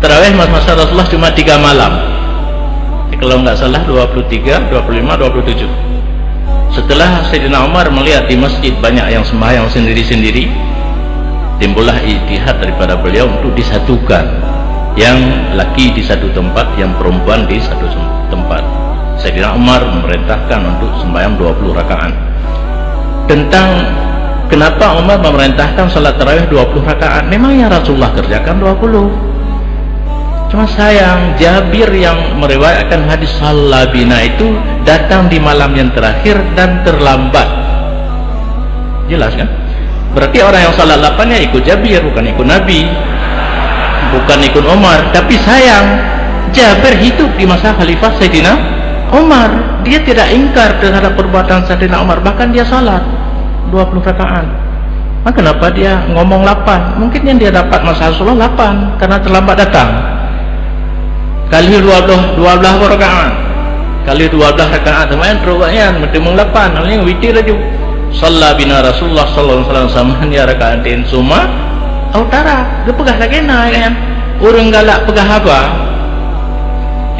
tarawih masa Rasulullah cuma 3 malam. Kalau nggak salah 23, 25, 27. Setelah Sayyidina Umar melihat di masjid banyak yang sembahyang sendiri-sendiri, timbullah ijtihad daripada beliau untuk disatukan, yang laki di satu tempat, yang perempuan di satu tempat. Sayyidina Umar memerintahkan untuk sembahyang 20 rakaat. Tentang kenapa Umar memerintahkan salat tarawih 20 rakaat, memangnya Rasulullah kerjakan 20. Cuma sayang, Jabir yang meriwayatkan hadis Salabina itu datang di malam yang terakhir dan terlambat. Jelas kan? Berarti orang yang salat 8 ya ikut Jabir, bukan ikut Nabi, bukan ikut Umar. Tapi sayang, Jabir hidup di masa Khalifah Sayyidina Umar. Dia tidak ingkar terhadap perbuatan Sayyidina Umar, bahkan dia salat 20 rakaat. Maka kenapa dia ngomong 8? Mungkin yang dia dapat masa Rasulullah 8 karena terlambat datang. Kali 12 rakaat, kali 12 rakaat semayan terubatnya bertemu 8. Namanya witir aja. Shalla bina Rasulullah sallallahu alaihi wasallam samanya rakaatin summa autara. Dia pegah lagi na kan. Urang galak pegah apa?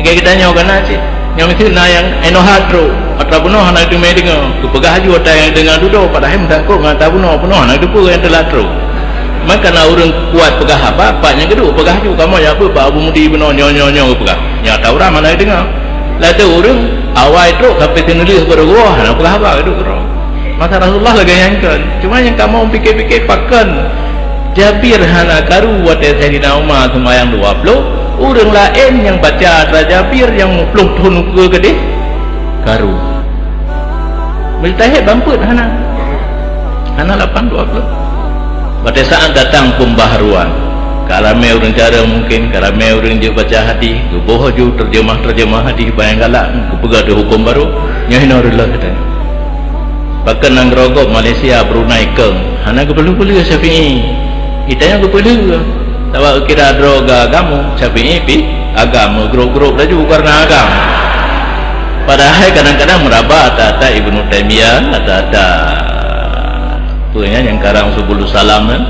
Kayak kita nyawa sih. Yang mesti na yang enohatro atau bunuh anak itu medinga. Tu pegah aju ada yang dengan duduk pada hem tak kok ngata bunuh anak itu pun yang telatro. Maka na urang kuat pegah apa? Paknya geduk pegah aju kamu ya apa? Pak Abu Mudi bunuh nyonya pegah. Ya tahu orang mana dengar. Lah tu urang awal itu sampai tinulis bergua nak pegah apa geduk ro. Maka Rasulullah lagi nyangkan. Cuma yang kamu fikir-fikir pakan Jabir hana karu wate Sayyidina Umar sembahyang 20, urang lain yang baca Jabir yang 10 tahun ke gede karu. Mustahil bamput hana 8-20. Pada saat datang pembaharuan, karame urang cara mungkin, karame urang je baca hadis, boh je terjemah hadis bayang galak, kepegah ada hukum baru, nyahina Allah katanya. Bahkan nang rogok Malaysia, Brunei keng, hana kepelu-pelu Syafi'i. Itanya kepelu. Tawa kira droga agama, Syafi'i pi agama, grup-grup laju karena agama. Padahal kadang-kadang meraba ada Ibnu Taimiyah, ada punya yang karang Subulus Salam kan,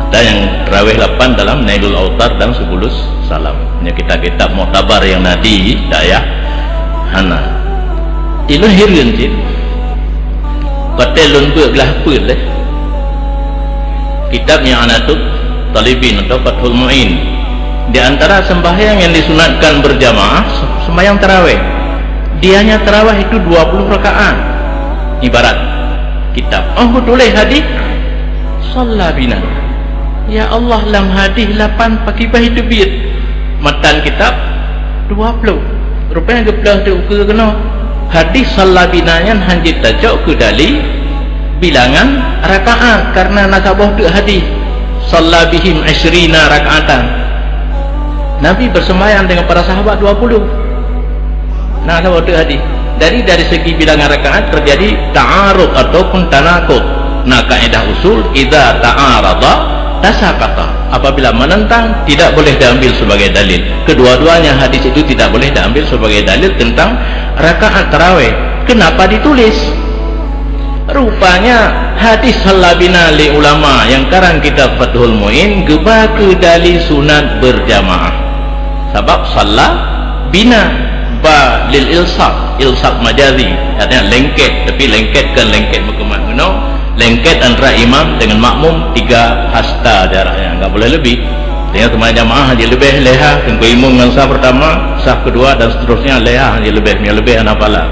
ada yang tarawih 8 dalam Nailul Autar dan Subulus Salam. Ini kitab-kitab muktabar yang nadi daya hana ilahirun cik katelun belah pul kitab yang anatut talibin atau Fathul Mu'in. Di antara sembahyang yang disunatkan berjamaah sembahyang tarawih, dianya tarawih itu 20 rakaat. Ibarat kitab tulis hadis shalla bina ya Allah lam hadis 8 pakai bahasa tebit matan kitab 20 rupanya gebelah tu ke kena hadis shalla bina yang hanjit tajak ke dali bilangan rakaat karena nasabah tu hadis shalla bihim 20 rakaatan. Nabi bersembahyang dengan para sahabat 20. Nasabah tu hadis. Dari segi bilangan rakaat terjadi ta'arud ataupun tanakut. Nah, kaedah usul idza ta'arada tasaqata. Apabila menentang tidak boleh diambil sebagai dalil. Kedua-duanya hadis itu tidak boleh diambil sebagai dalil tentang rakaat tarawih. Kenapa ditulis? Rupanya hadis halabina li ulama yang karang kitab Fathul Mu'in gebah ke dalil sunat berjamaah. Sebab salat bina ba lil ilsaq majazi, artinya lengket, tapi lengketkan lengket berkemana lengket antara imam dengan makmum 3 hasta jaraknya, enggak boleh lebih. Dengan teman jamaah dia lebih leha tengku imam dengan sah pertama, sah kedua dan seterusnya leha dia lebih anapala.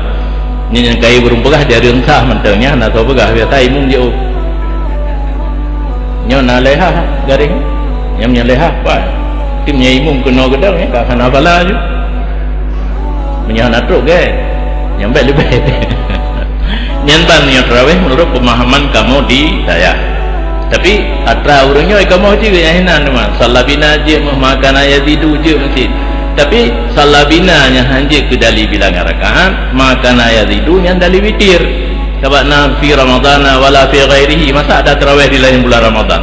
Ini yang kai berumpagah dia rentah mentangnya nak tahu pegah biasa imam dia nyona leha garing yang leha apa timnya imam kena gedang ya tak kan apala je menyahat truk kan yang baik lebih nyantan yang tarawih menurut pemahaman kamu di daya. Tapi atra orangnya kamu juga yang hinan teman salabina je makan ayazidu je masjid. Tapi salabina yang hanya ke dali bilangan rakaat makan ayazidu yang dali witir. Sebab na fi Ramadan wala fi ghairihi, masa ada tarawih di lain bulan Ramadan.